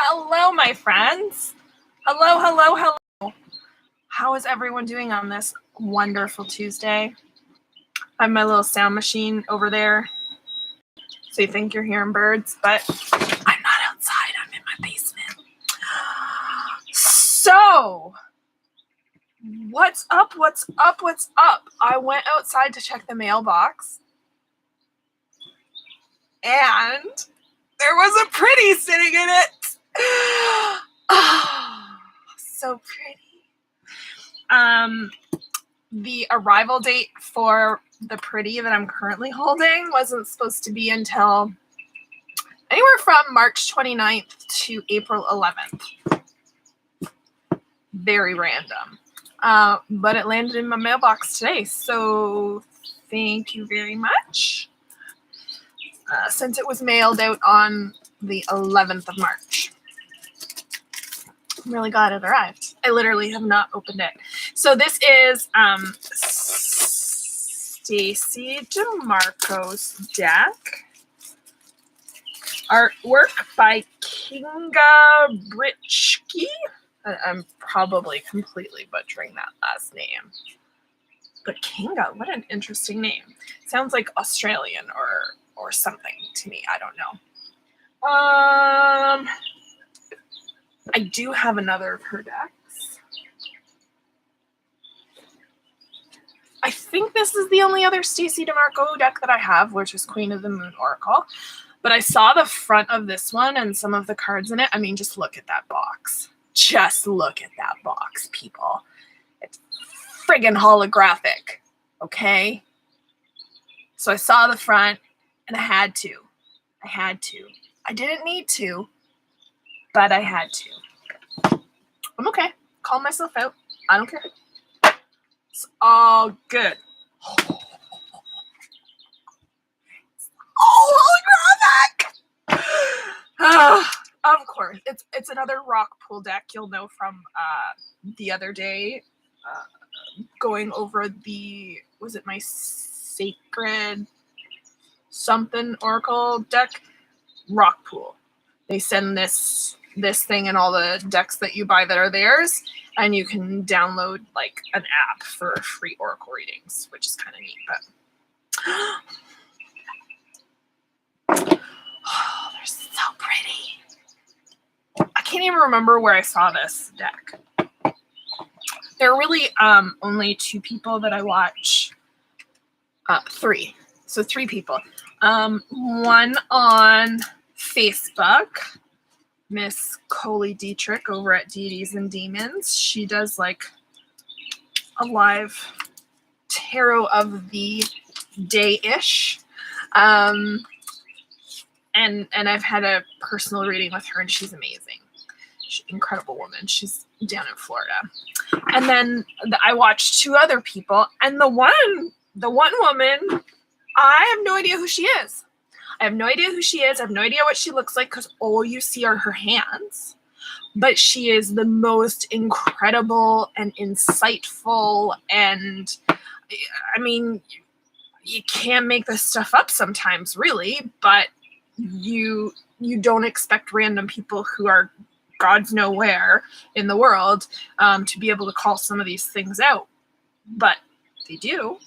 Hello, my friends. Hello, hello, hello. How is everyone doing on this wonderful Tuesday? I have my little sound machine over there, so you think you're hearing birds, but I'm not outside. I'm in my basement. So, what's up? What's up? What's up? I went outside to check the mailbox, and there was a pretty sitting in it. Oh, so pretty. The arrival date for the pretty that I'm currently holding wasn't supposed to be until anywhere from March 29th to April 11th. Very random. But it landed in my mailbox today, so thank you very much. Since it was mailed out on the 11th of March. I'm really glad it arrived. I literally have not opened it. So this is Stacey Demarco's deck. Artwork by Kinga Britschke. I'm probably completely butchering that last name. But Kinga, what an interesting name. Sounds like Australian or something to me. I don't know. I do have another of her decks. I think this is the only other Stacey Demarco deck that I have, which is Queen of the Moon Oracle. But I saw the front of this one and some of the cards in it. I mean, just look at that box. Just look at that box, people. It's friggin' holographic, okay? So I saw the front, and I had to. I didn't need to, but I had to. I'm okay. Call myself out. I don't care. It's all good. Oh, holographic! Of course. It's another rock pool deck. You'll know from the other day going over was it my Sacred something Oracle deck? Rock pool. They send this thing and all the decks that you buy that are theirs, and you can download like an app for free Oracle readings, which is kind of neat. But oh, they're so pretty. I can't even remember where I saw this deck. There are really only two people that I watch. Three. So three people. One on Facebook, Miss Coley Dietrich over at Deities and Demons. She does like a live tarot of the day-ish. And I've had a personal reading with her, and she's amazing. She's an incredible woman. She's down in Florida. And then I watched two other people, and the one woman, I have no idea who she is. I have no idea what she looks like, because all you see are her hands. But she is the most incredible and insightful, and I mean, you can't make this stuff up sometimes, really, but you don't expect random people who are God's know where in the world to be able to call some of these things out. But they do.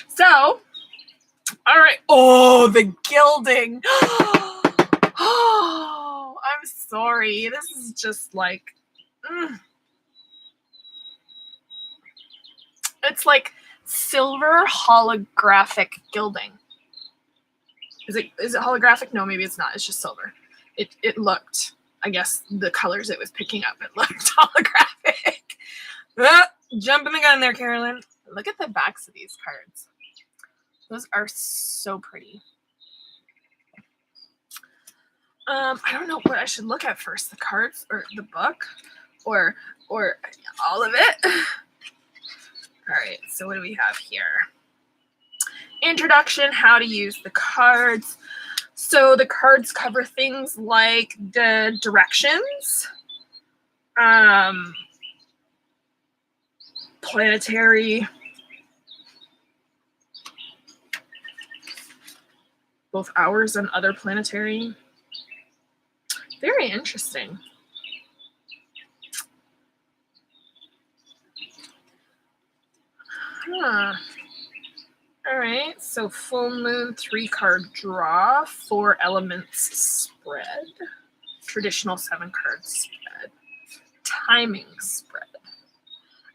So, all right. Oh, the gilding. Oh, I'm sorry. This is just like, it's like silver holographic gilding. Is it holographic? No, maybe it's not. It's just silver. It looked, I guess, the colors it was picking up, it looked holographic. Jumping the gun there, Carolyn. Look at the backs of these cards. Those are so pretty. I don't know what I should look at first, the cards or the book or all of it. All right, so what do we have here? Introduction, how to use the cards. So the cards cover things like the directions, planetary, both ours and other planetary, Very interesting. Huh. All right, so full moon 3-card draw, 4 elements spread, traditional 7-card spread, timing spread,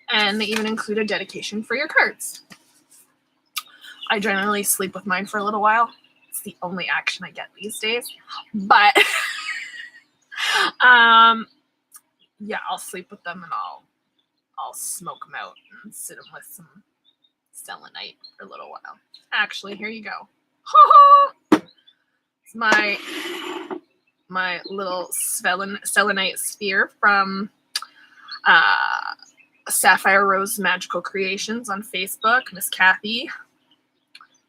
and they even include a dedication for your cards. I generally sleep with mine for a little while. It's the only action I get these days, but yeah, I'll sleep with them and I'll smoke them out and sit them with some selenite for a little while. Actually, here you go. It's my little selenite sphere from Sapphire Rose Magical Creations on Facebook, Miss Kathy.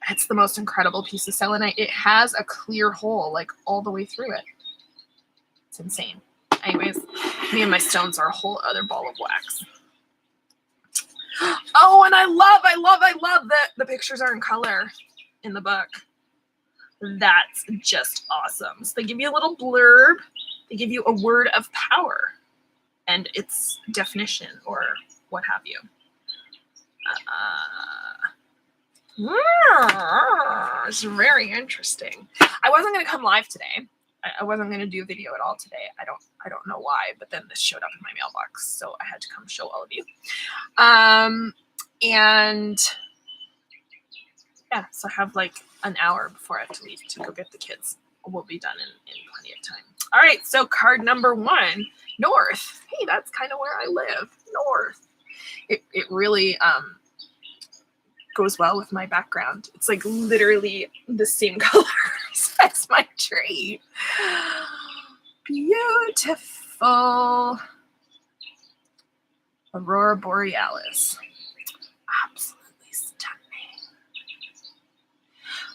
It's the most incredible piece of selenite. It has a clear hole like all the way through it. It's insane. Anyways, me and my stones are a whole other ball of wax. Oh, and I love that the pictures are in color in the book. That's just awesome. So they give you a little blurb. They give you a word of power and its definition or what have you. It's very interesting. I wasn't going to come live today. I wasn't going to do a video at all today. I don't know why, but then this showed up in my mailbox, so I had to come show all of you. And yeah, so I have like an hour before I have to leave to go get the kids. We'll be done in plenty of time. All right, so card number 1, North. Hey, that's kind of where I live, North. It really goes well with my background. It's like literally the same colors as my tree. Beautiful. Aurora Borealis. Absolutely stunning.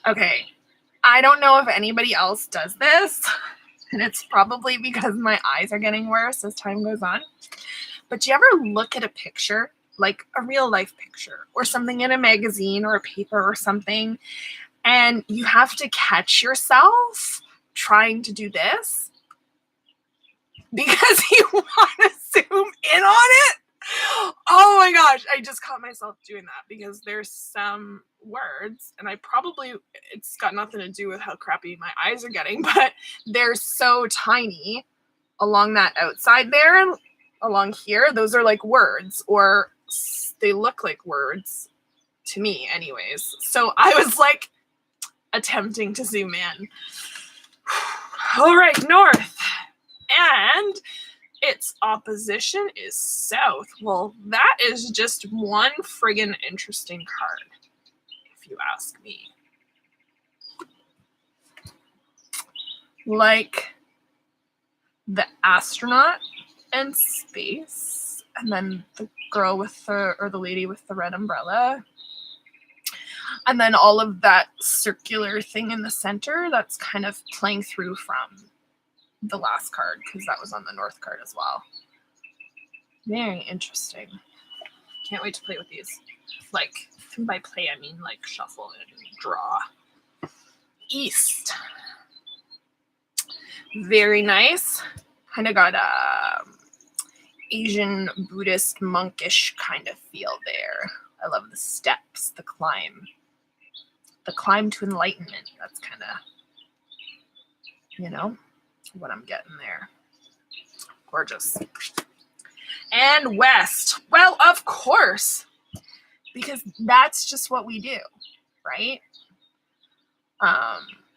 Okay, I don't know if anybody else does this, and it's probably because my eyes are getting worse as time goes on. But do you ever look at a picture, like a real life picture or something in a magazine or a paper or something, and you have to catch yourself trying to do this because you want to zoom in on it? Oh my gosh, I just caught myself doing that because there's some words, and it's got nothing to do with how crappy my eyes are getting, but they're so tiny along that outside there and along here. Those are like words, or they look like words to me anyways. So I was like attempting to zoom in. All right, North. And its opposition is South. Well, that is just one friggin' interesting card, if you ask me. Like the astronaut in space, and then the girl with the lady with the red umbrella, and then all of that circular thing in the center that's kind of playing through from the last card, because that was on the North card as well. Very interesting. Can't wait to play with these. Like, by play I mean like shuffle and draw. East. Very nice. Kind of got a Asian Buddhist monkish kind of feel there. I love the steps, the climb. The climb to enlightenment. That's kind of, what I'm getting there. Gorgeous. And West. Well, of course, because that's just what we do, right?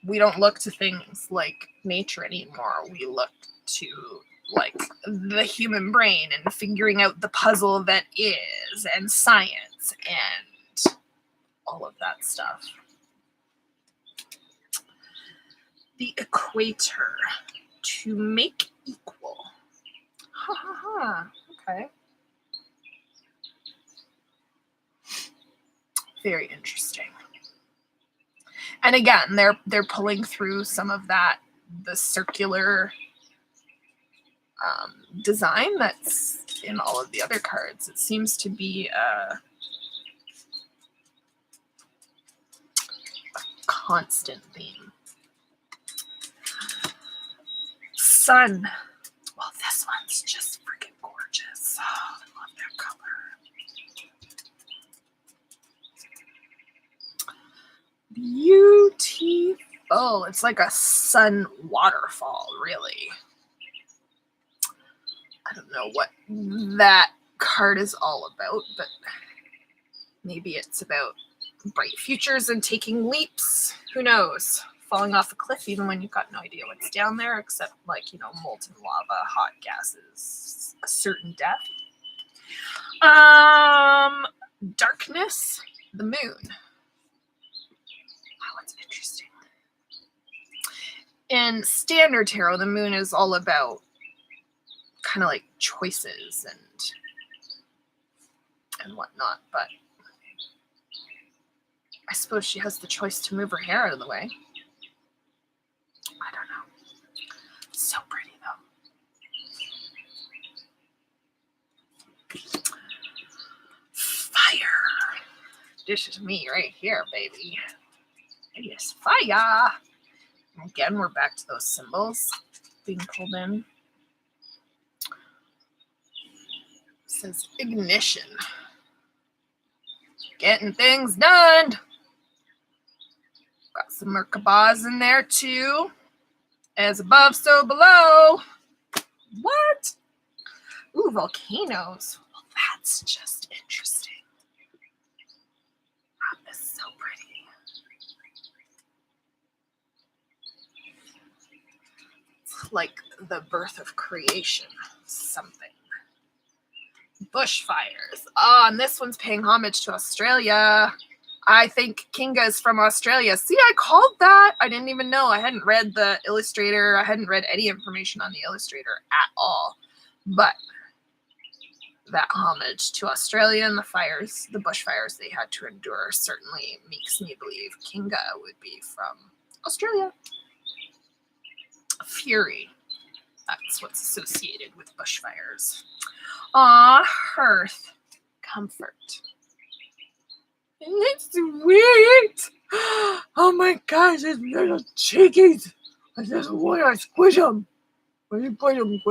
We don't look to things like nature anymore. We look to like the human brain and figuring out the puzzle that is, and science and all of that stuff. The equator. To make equal. Ha ha ha. Okay. Very interesting. And again, they're pulling through some of that, the circular design that's in all of the other cards. It seems to be a constant theme. sun. Well, this one's just freaking gorgeous. Oh, I love that color. Beautiful. It's like a sun waterfall, really. I don't know what that card is all about, but maybe it's about bright futures and taking leaps. Who knows? Falling off a cliff even when you've got no idea what's down there, except like, you know, molten lava, hot gases, a certain death. Darkness, the moon. Wow, that's interesting. In standard tarot, the moon is all about kind of like choices and whatnot, but I suppose she has the choice to move her hair out of the way. I don't know. It's so pretty though. Fire. This is me right here, baby. Yes, fire. Again, we're back to those symbols being pulled in. It says ignition. Getting things done. Got some Merkabahs in there too. As above, so below. What? Ooh, volcanoes. Well, that's just interesting. That is so pretty. It's like the birth of creation. Something. Bushfires. Oh, and this one's paying homage to Australia. I think Kinga's from Australia. See, I called that. I didn't even know. I hadn't read the illustrator. I hadn't read any information on the illustrator at all. But that homage to Australia and the fires, the bushfires they had to endure, certainly makes me believe Kinga would be from Australia. Fury. That's what's associated with bushfires. Aw, hearth. Comfort. It's sweet. Oh my gosh, it's little chickies. I just want to squish them. Squish them.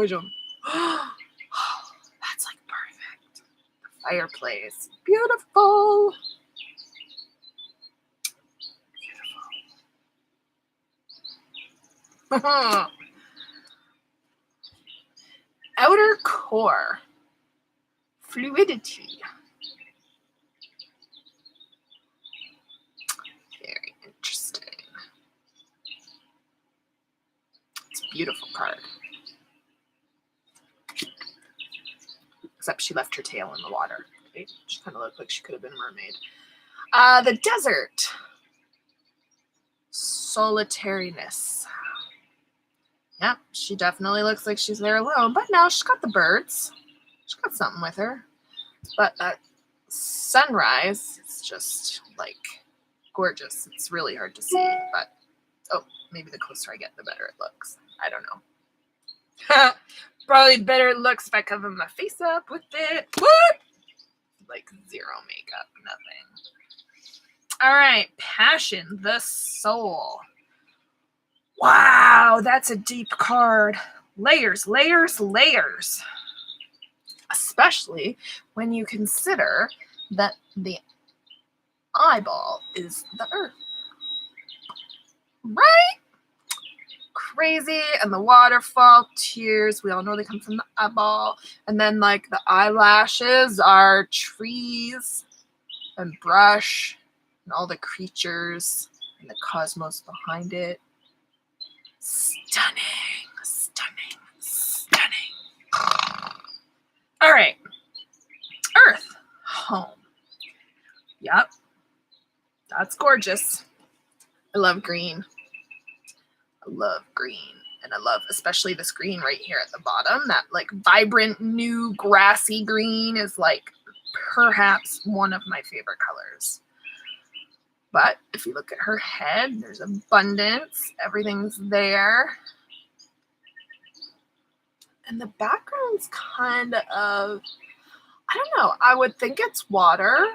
That's like perfect. The fireplace. Beautiful. Beautiful. Outer core. Fluidity. Very interesting. It's a beautiful card. Except she left her tail in the water. Okay? She kind of looked like she could have been a mermaid. The desert. Solitariness. Yep, she definitely looks like she's there alone. But no, she's got the birds. She's got something with her. But that sunrise is just like gorgeous. It's really hard to see, but oh, maybe the closer I get, the better it looks. I don't know. Probably better it looks if I cover my face up with it. What? Like zero makeup, nothing. All right, passion, the soul. Wow, that's a deep card. Layers, layers, layers. Especially when you consider that the eyeball is the earth. Right? Crazy. And the waterfall, tears. We all know they come from the eyeball. And then like the eyelashes are trees and brush and all the creatures and the cosmos behind it. Stunning, stunning, stunning. All right. Earth, home. Yep. That's gorgeous. I love green. I love green. And I love especially this green right here at the bottom. That like vibrant new grassy green is like perhaps one of my favorite colors. But if you look at her head, there's abundance. Everything's there. And the background's kind of, I don't know. I would think it's water.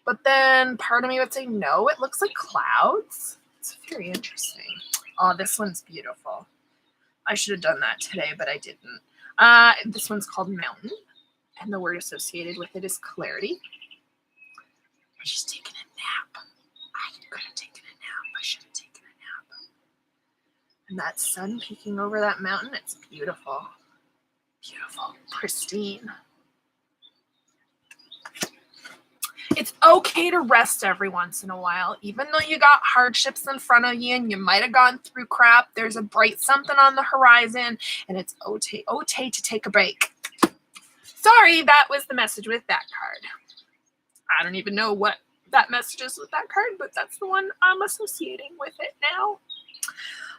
But then part of me would say, no, it looks like clouds. It's very interesting. Oh, this one's beautiful. I should have done that today, but I didn't. This one's called Mountain, and the word associated with it is clarity. She's taking a nap. I could have taken a nap. I should have taken a nap. And that sun peeking over that mountain, it's beautiful. Beautiful. Pristine. It's okay to rest every once in a while, even though you got hardships in front of you and you might have gone through crap. There's a bright something on the horizon, and it's okay to take a break. Sorry, that was the message with that card. I don't even know what that message is with that card, but that's the one I'm associating with it now.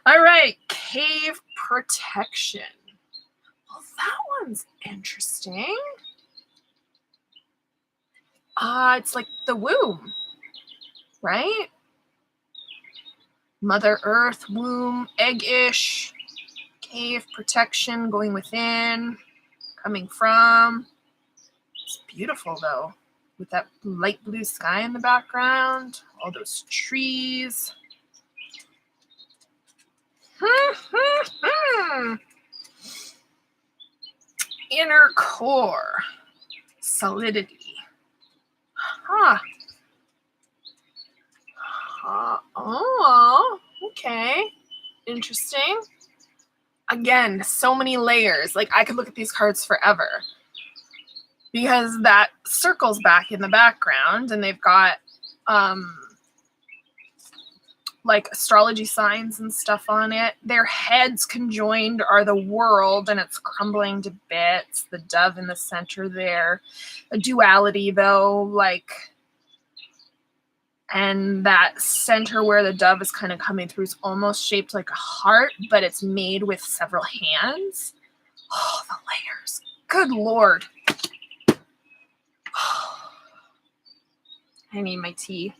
All right, cave protection. Well, that one's interesting. It's like the womb, right? Mother Earth, womb, egg-ish, cave, protection, going within, coming from. It's beautiful, though, with that light blue sky in the background, all those trees. Inner core, solidity. Oh, okay. Interesting. Again, so many layers. Like, I could look at these cards forever. Because that circle's back in the background, and they've got, like, astrology signs and stuff on it. Their heads conjoined are the world, and it's crumbling to bits. The dove in the center there. A duality, though, like... And that center where the dove is kind of coming through is almost shaped like a heart, but it's made with several hands. Oh, the layers. Good Lord. I need my tea.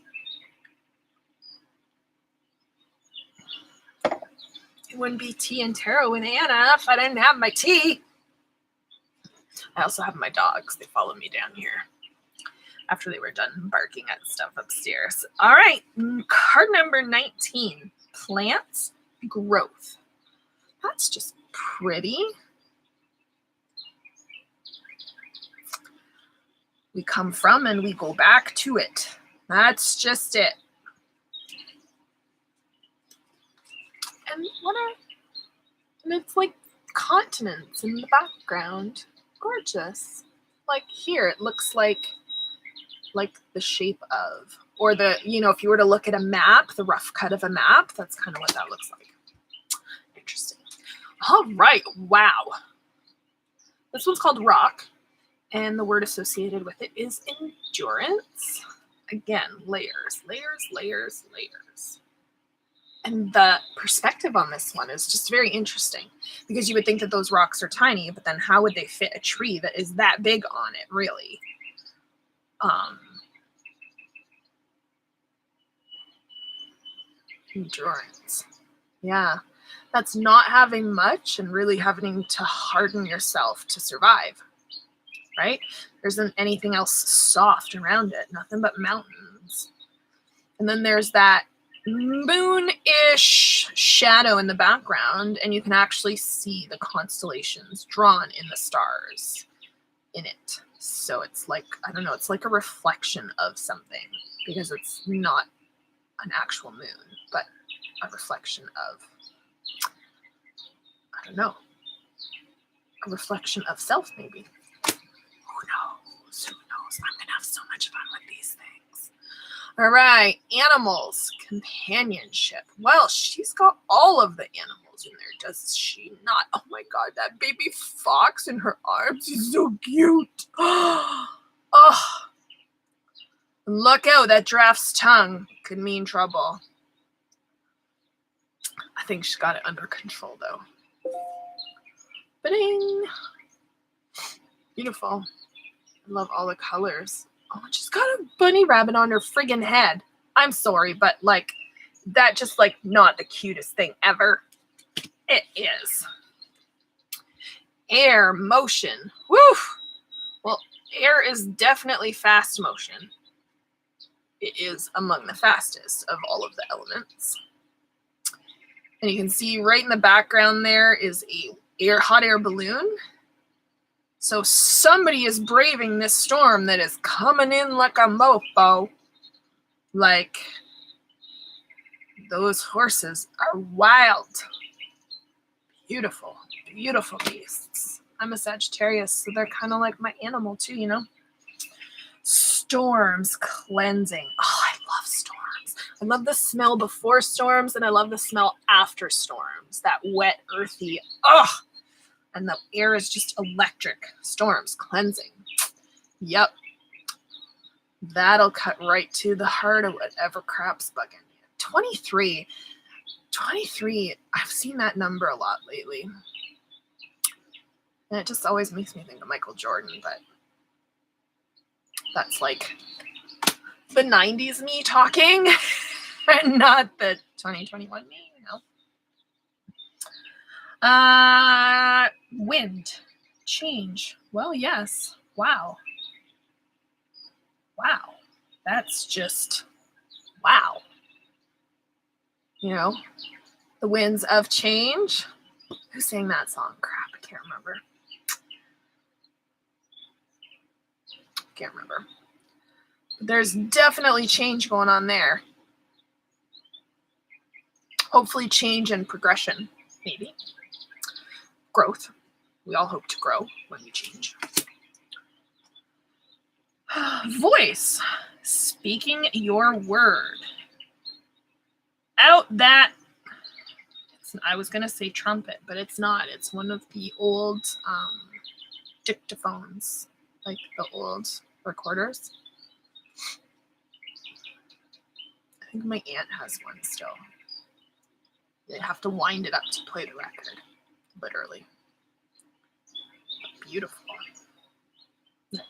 It wouldn't be tea and tarot and Anna if I didn't have my tea. I also have my dogs. They follow me down here after they were done barking at stuff upstairs. All right, card number 19, plants, growth. That's just pretty. We come from and we go back to it. That's just it. And it's like continents in the background. Gorgeous. Like here, it looks like the shape of, or the, if you were to look at a map, the rough cut of a map, that's kind of what that looks like. Interesting. All right. Wow. This one's called rock, and the word associated with it is endurance. Again, layers, layers, layers, layers. And the perspective on this one is just very interesting, because you would think that those rocks are tiny, but then how would they fit a tree that is that big on it, really? Endurance. Yeah. That's not having much and really having to harden yourself to survive, right? There isn't anything else soft around it, nothing but mountains. And then there's that moon-ish shadow in the background, and you can actually see the constellations drawn in the stars in it. So it's like, I don't know, it's like a reflection of something, because it's not an actual moon, but a reflection of, I don't know, a reflection of self, maybe. Who knows? Who knows? I'm going to have so much fun with these things. All right, animals, companionship. Well, she's got all of the animals in there, does she not? Oh my God, that baby fox in her arms is so cute. Oh, look out, that giraffe's tongue could mean trouble. I think she's got it under control, though. Ba-ding! Beautiful. I love all the colors. Oh, she's got a bunny rabbit on her friggin' head. I'm sorry, but, like, that just, like, not the cutest thing ever. It is. Air, motion. Woo! Well, air is definitely fast motion. It is among the fastest of all of the elements. And you can see right in the background there is a hot air balloon. So somebody is braving this storm that is coming in like a mofo. Like, those horses are wild. Beautiful, beautiful beasts. I'm a Sagittarius, so they're kind of like my animal too, you know? Storms, cleansing. Oh, I love storms. I love the smell before storms, and I love the smell after storms. That wet, earthy, and the air is just electric. Storms, cleansing. Yep. That'll cut right to the heart of whatever crap's bugging you. 23. 23. I've seen that number a lot lately. And it just always makes me think of Michael Jordan, but that's like the 90s me talking and not the 2021 me, you know. Wind. Change. Well, yes. Wow. Wow. That's just wow. You know, the winds of change. Who sang that song? Crap, I can't remember. Can't remember. But there's definitely change going on there. Hopefully change and progression, maybe. Growth. We all hope to grow when we change. Voice. Speaking your word. Out that, I was going to say trumpet, but it's not. It's one of the old dictaphones, like the old recorders. I think my aunt has one still. They have to wind it up to play the record, literally. Beautiful. The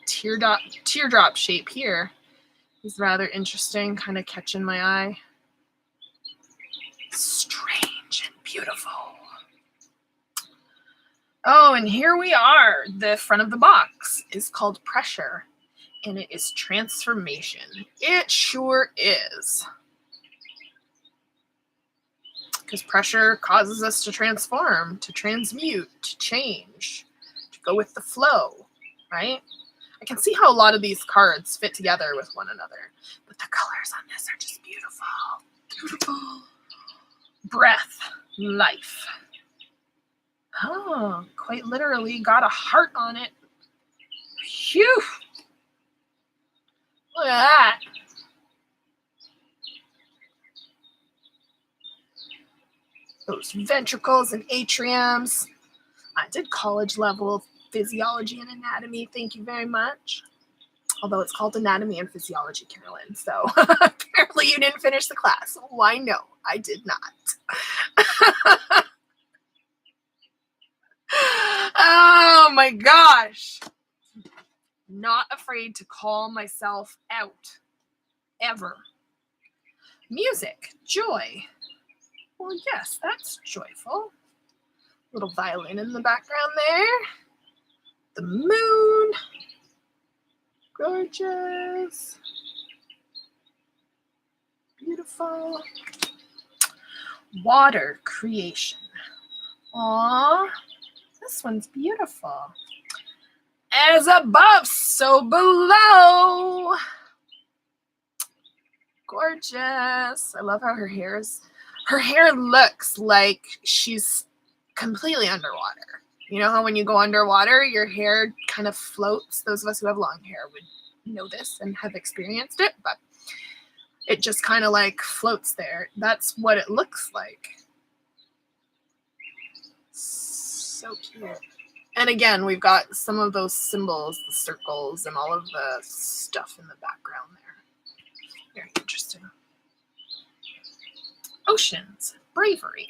teardrop shape here is rather interesting, kind of catching my eye. Strange and beautiful. Oh, and here we are. The front of the box is called pressure, and it is transformation. It sure is. Because pressure causes us to transform, to transmute, to change, to go with the flow, right? I can see how a lot of these cards fit together with one another, but the colors on this are just beautiful. Beautiful. Breath, life. Oh, quite literally got a heart on it. Phew. Look at that. Those ventricles and atriums. I did college level physiology and anatomy. Thank you very much. Although it's called anatomy and physiology, Carolyn. So apparently you didn't finish the class. Why, no, I did not. Oh my gosh. Not afraid to call myself out. Ever. Music. Joy. Well, yes, that's joyful. Little violin in the background there. The moon. Gorgeous. Beautiful. Water creation. Aww. This one's beautiful. As above, so below. Gorgeous. I love how her hair looks like she's completely underwater. You know how when you go underwater, your hair kind of floats? Those of us who have long hair would know this and have experienced it, but it just kind of like floats there. That's what it looks like. So cute. And again, we've got some of those symbols, the circles, and all of the stuff in the background there. Very interesting. Oceans, bravery.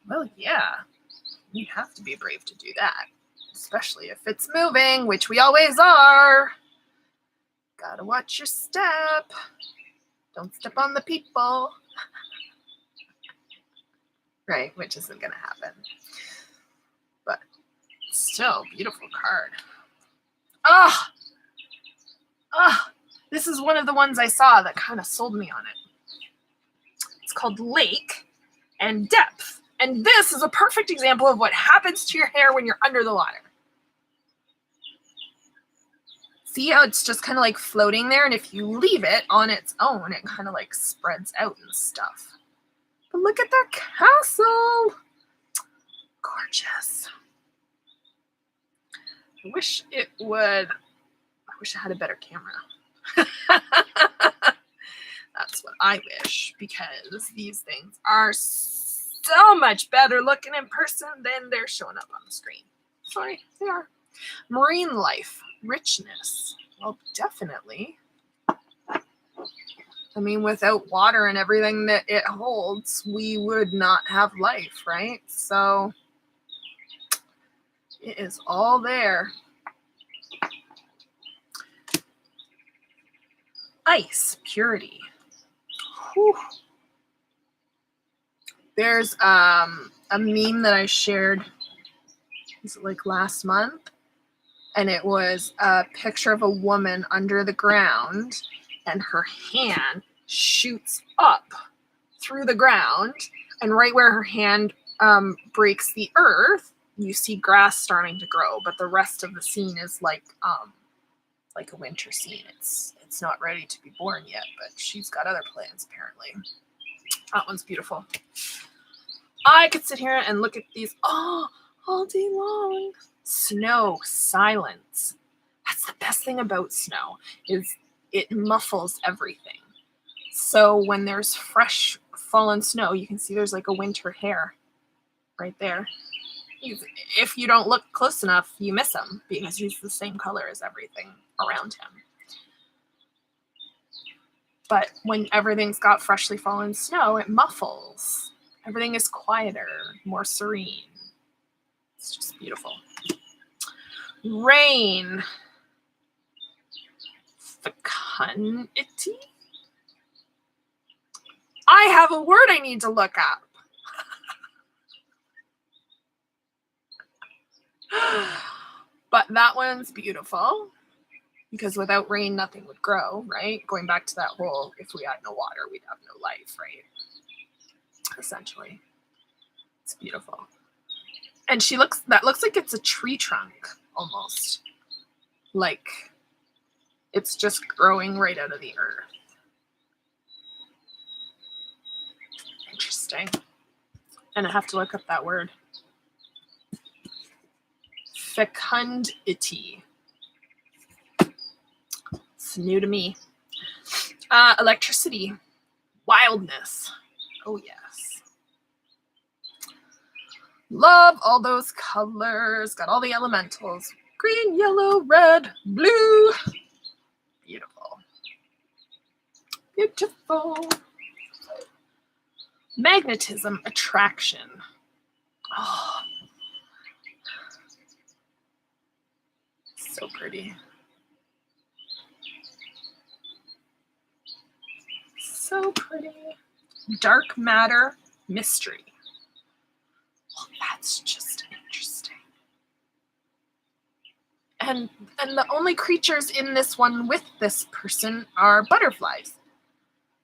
Well, yeah, you have to be brave to do that, especially if it's moving, which we always are. Gotta watch your step. Don't step on the people. Right, which isn't gonna happen. But still, beautiful card. This is one of the ones I saw that kind of sold me on it. It's called Lake, and depth. And this is a perfect example of what happens to your hair when you're under the water. See how it's just kind of like floating there? And if you leave it on its own, it kind of like spreads out and stuff. But look at that castle. Gorgeous. I wish it had a better camera. That's what I wish, because these things are so much better looking in person than they're showing up on the screen. Sorry, they are. Marine life, richness. Well, definitely. I mean, without water and everything that it holds, we would not have life, right? So it is all there. Ice, purity. Whew. There's a meme that I shared, was it like last month? And it was a picture of a woman under the ground, and her hand shoots up through the ground, and right where her hand breaks the earth, you see grass starting to grow, but the rest of the scene is like a winter scene. It's not ready to be born yet, but she's got other plans apparently. That one's beautiful. I could sit here and look at these all day long. Snow, silence. That's the best thing about snow, is it muffles everything. So when there's fresh fallen snow, you can see there's like a winter hair right there. If you don't look close enough, you miss him because he's the same color as everything around him. But when everything's got freshly fallen snow, it muffles. Everything is quieter, more serene. It's just beautiful. Rain. Fecundity? I have a word I need to look up. But that one's beautiful, because without rain, nothing would grow, right? Going back to that whole, if we had no water, we'd have no life, right? Essentially. It's beautiful. And that looks like it's a tree trunk, almost. Like it's just growing right out of the earth. Interesting. And I have to look up that word. Fecundity. It's new to me. Electricity. Wildness. Oh, yes. Love all those colors. Got all the elementals. Green, yellow, red, blue. Beautiful. Beautiful. Magnetism, attraction. Oh. So pretty. So pretty. Dark matter, mystery. Well, that's just interesting. And the only creatures in this one with this person are butterflies,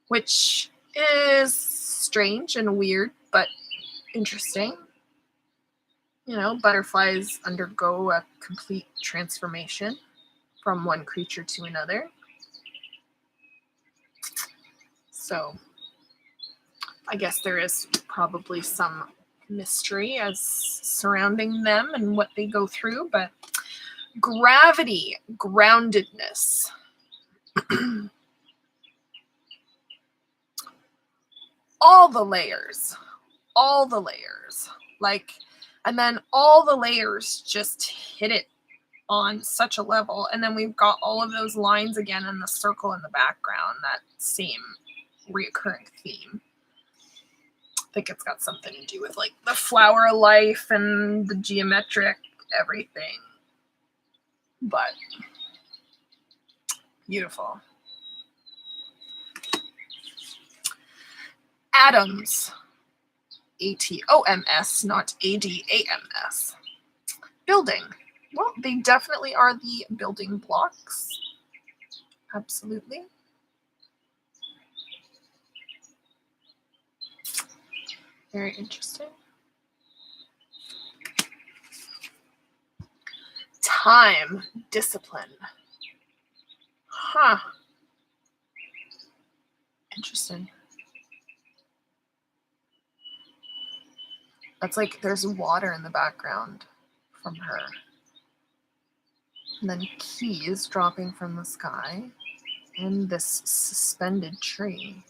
which is strange and weird, but interesting. You know, butterflies undergo a complete transformation from one creature to another. So I guess there is probably some mystery as surrounding them and what they go through, but gravity, groundedness. all the layers. Like, and then all the layers just hit it on such a level. And then we've got all of those lines again in the circle in the background, that same reoccurring theme. I think it's got something to do with like the flower of life and the geometric everything. But beautiful. Atoms. ATOMS, not ADAMS. Building. Well, they definitely are the building blocks. Absolutely. Very interesting. Time, discipline. Huh. Interesting. That's like there's water in the background from her. And then keys dropping from the sky. And this suspended tree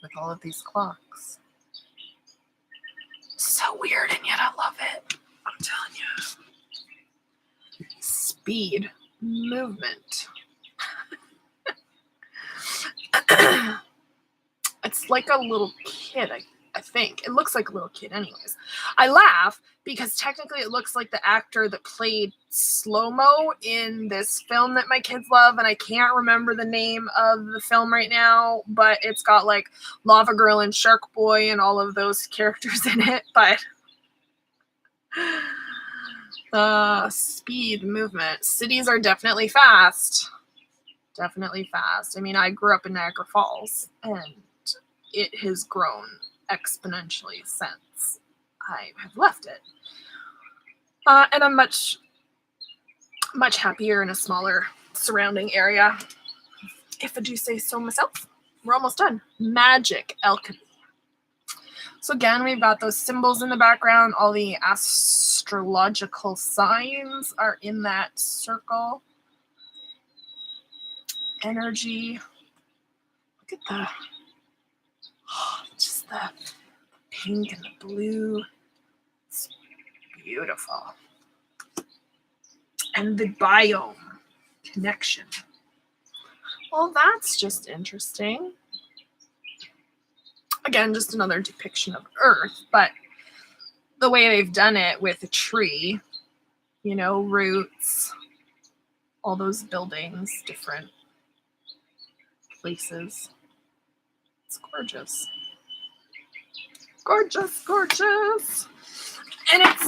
with all of these clocks. So weird, and yet I love it. I'm telling you. Speed, movement. It's like a little kid, I think. It looks like a little kid anyways. I laugh because technically it looks like the actor that played Slow-Mo in this film that my kids love, and I can't remember the name of the film right now, but it's got like Lava Girl and Shark Boy and all of those characters in it, but speed, movement. Cities are definitely fast. Definitely fast. I mean, I grew up in Niagara Falls, and it has grown exponentially since I have left it. And I'm much happier in a smaller surrounding area, if I do say so myself. We're almost done. Magic alchemy. So again, we've got those symbols in the background. All the astrological signs are in that circle. Energy. Look at just the pink and the blue. It's beautiful. And the biome connection. Well, that's just interesting. Again, just another depiction of Earth, but the way they've done it with a tree, you know, roots, all those buildings, different places. It's gorgeous. Gorgeous, gorgeous. And it's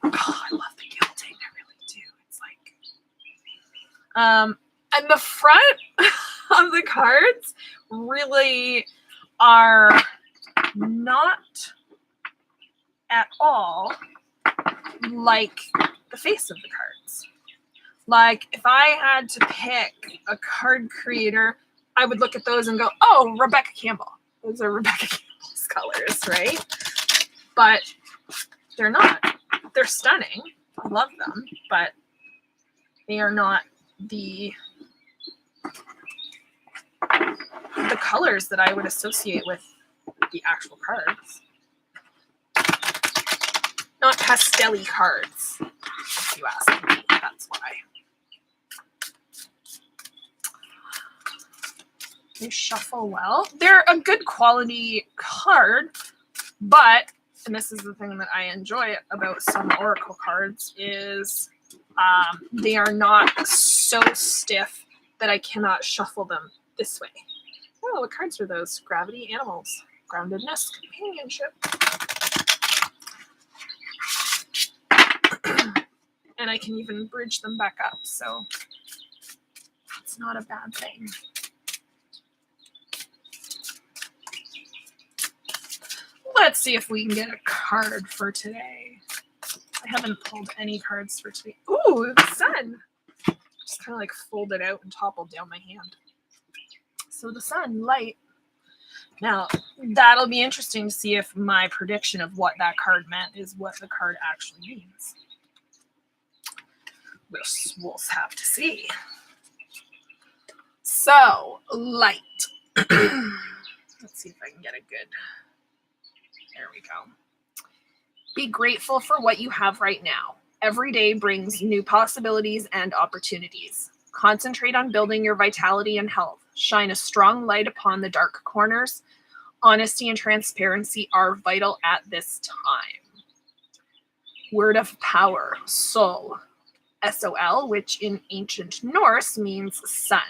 I love the gilding, I really do. It's like and the front of the cards really are not at all like the face of the cards. Like if I had to pick a card creator, I would look at those and go, oh, Rebecca Campbell. Those are Rebecca Campbell's colors, right? But they're not. They're stunning. I love them, but they are not the colors that I would associate with the actual cards. Not pastel-y cards, if you ask me. That's why. They shuffle well. They're a good quality card, but, and this is the thing that I enjoy about some oracle cards, is they are not so stiff that I cannot shuffle them this way. Oh, what cards are those? Gravity, animals, groundedness, companionship. And I can even bridge them back up, so it's not a bad thing. Let's see if we can get a card for today. I haven't pulled any cards for today. Ooh, the sun. Just kind of like folded out and toppled down my hand. So the sun, light. Now, that'll be interesting to see if my prediction of what that card meant is what the card actually means. We'll have to see. So, light. Let's see if I can get a good... There we go. Be grateful for what you have right now. Every day brings new possibilities and opportunities. Concentrate on building your vitality and health. Shine a strong light upon the dark corners. Honesty and transparency are vital at this time. Word of power, Sol. S-O-L, which in ancient Norse means sun.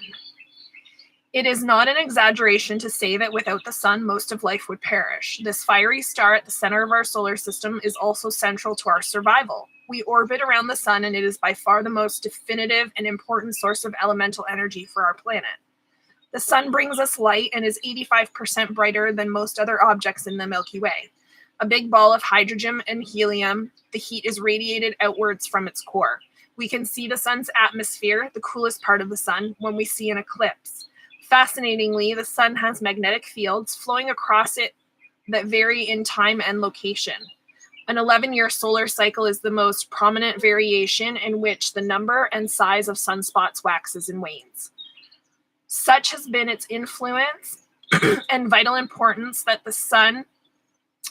It is not an exaggeration to say that without the sun, most of life would perish. This fiery star at the center of our solar system is also central to our survival. We orbit around the sun, and it is by far the most definitive and important source of elemental energy for our planet. The sun brings us light and is 85% brighter than most other objects in the Milky Way. A big ball of hydrogen and helium, the heat is radiated outwards from its core. We can see the sun's atmosphere, the coolest part of the sun, when we see an eclipse. Fascinatingly, the sun has magnetic fields flowing across it that vary in time and location. An 11-year solar cycle is the most prominent variation in which the number and size of sunspots waxes and wanes. Such has been its influence and vital importance that the sun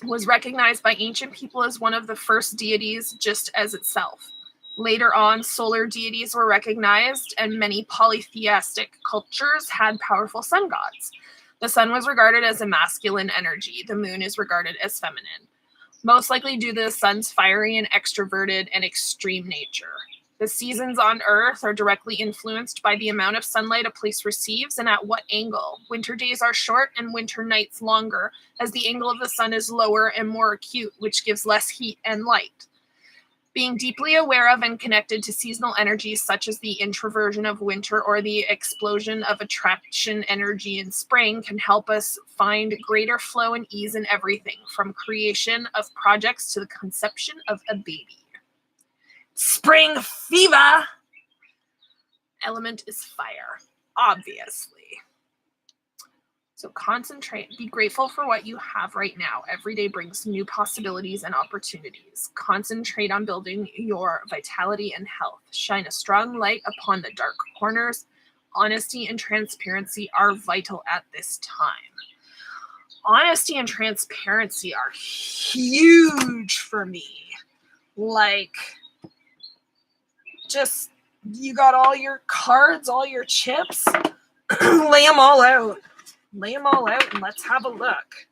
was recognized by ancient people as one of the first deities just as itself. Later on, solar deities were recognized, and many polytheistic cultures had powerful sun gods. The sun was regarded as a masculine energy. The moon is regarded as feminine, most likely due to the sun's fiery and extroverted and extreme nature. The seasons on Earth are directly influenced by the amount of sunlight a place receives and at what angle. Winter days are short and winter nights longer, as the angle of the sun is lower and more acute, which gives less heat and light. Being deeply aware of and connected to seasonal energies such as the introversion of winter or the explosion of attraction energy in spring can help us find greater flow and ease in everything, from creation of projects to the conception of a baby. Spring fever! Element is fire, obviously. So concentrate. Be grateful for what you have right now. Every day brings new possibilities and opportunities. Concentrate on building your vitality and health. Shine a strong light upon the dark corners. Honesty and transparency are vital at this time. Honesty and transparency are huge for me. Like, just, you got all your cards, all your chips, lay them all out. Lay them all out and let's have a look.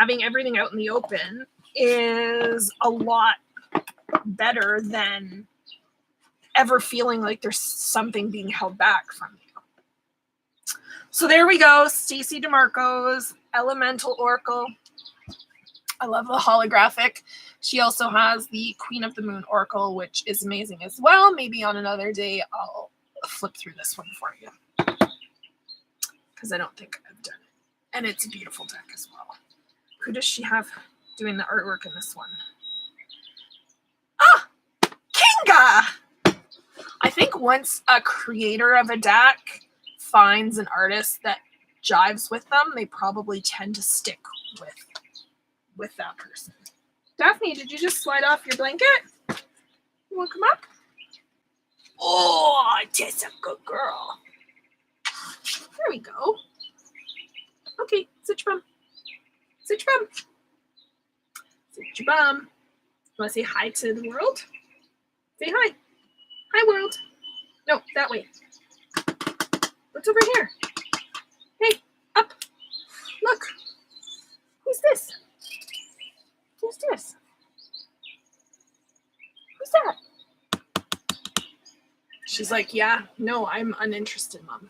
Having everything out in the open is a lot better than ever feeling like there's something being held back from you. So there we go. Stacey Demarco's Elemental Oracle. I love the holographic. She also has the Queen of the Moon Oracle, which is amazing as well. Maybe on another day I'll flip through this one for you, because I don't think I've done it. And it's a beautiful deck as well. Who does she have doing the artwork in this one? Ah! Kinga! I think once a creator of a deck finds an artist that jives with them, they probably tend to stick with that person. Daphne, did you just slide off your blanket? You want to come up? Oh, just a good girl. There we go. Okay, sit your bum. Sit your bum. Sit your bum. You want to say hi to the world? Say hi. Hi, world. No, that way. What's over here? Hey, up. Look. Who's this? Who's this? Who's that? She's like, yeah, no, I'm uninterested, Mom.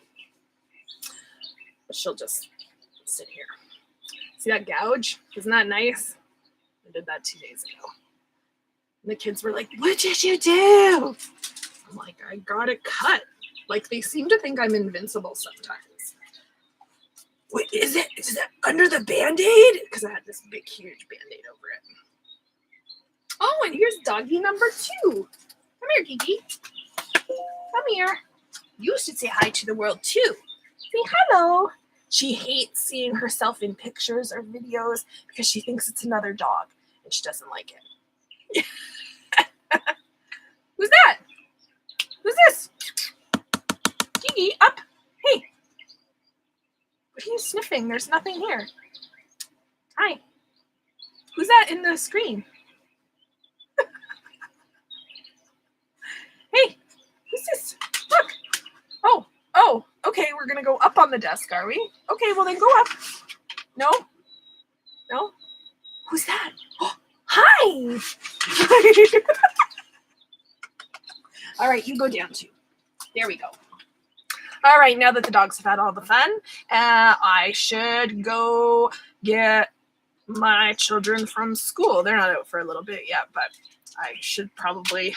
She'll just sit here. See that gouge? Isn't that nice? I did that 2 days ago. And the kids were like, what did you do? I'm like, I got it cut. Like, they seem to think I'm invincible sometimes. Wait, is it under the Band-Aid? Because I had this big, huge Band-Aid over it. Oh, and here's doggy number 2. Come here, Kiki. Come here. You should say hi to the world, too. Say hello. She hates seeing herself in pictures or videos because she thinks it's another dog and she doesn't like it. Who's that? Who's this? Kiki, up. Hey. What are you sniffing? There's nothing here. Hi. Who's that in the screen? Hey, who's this? Look. Oh, okay, we're going to go up on the desk, are we? Okay, well then go up. No? No? Who's that? Oh, hi! All right, you go down too. There we go. All right, now that the dogs have had all the fun, I should go get my children from school. They're not out for a little bit yet, but I should probably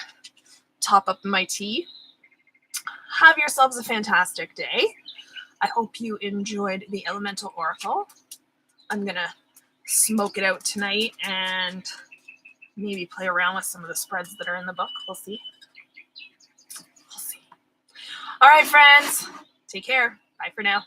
top up my tea. Have yourselves a fantastic day. I hope you enjoyed the Elemental Oracle. I'm going to smoke it out tonight and maybe play around with some of the spreads that are in the book. We'll see. All right, friends. Take care. Bye for now.